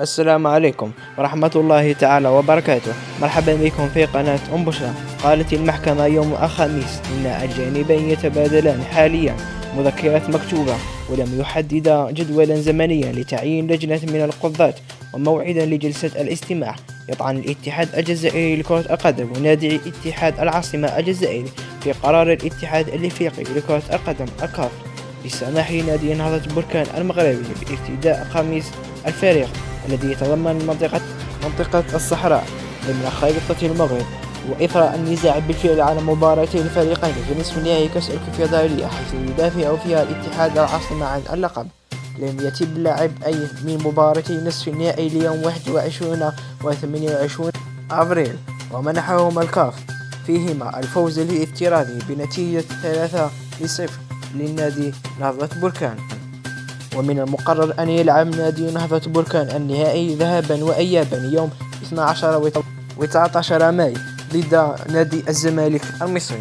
السلام عليكم ورحمة الله تعالى وبركاته. مرحبا بكم في قناة بشرى. قالت المحكمة يوم الخميس إن الجانبين يتبادلان حاليا مذكرات مكتوبة، ولم يحدد جدولا زمنيا لتعيين لجنة من القضاة وموعدا لجلسة الاستماع. يطعن الاتحاد الجزائري لكرة القدم ونادي اتحاد العاصمة الجزائري في قرار الاتحاد الإفريقي لكرة القدم الكاف بسماح لنادي نهضة بركان المغربي بافتداء قميص الفريق الذي يتضمن منطقة الصحراء ضمن خريطة المغرب، وإثر النزاع بالفعل على مباراتي الفريقين في نصف نهائي كأس الكونفدرالية حيث يدافع فيها الاتحاد العاصمة عن اللقب. لم يتم لعب أي من مباراتي نصف النهائي ليوم 21 و 28 أبريل، ومنحهما الكاف فيهما الفوز الافتراضي بنتيجة 3-0 للنادي نهضة بركان. ومن المقرر أن يلعب نادي نهضة بركان النهائي ذهابا وإيابا يوم 12 و 19 ماي ضد نادي الزمالك المصري.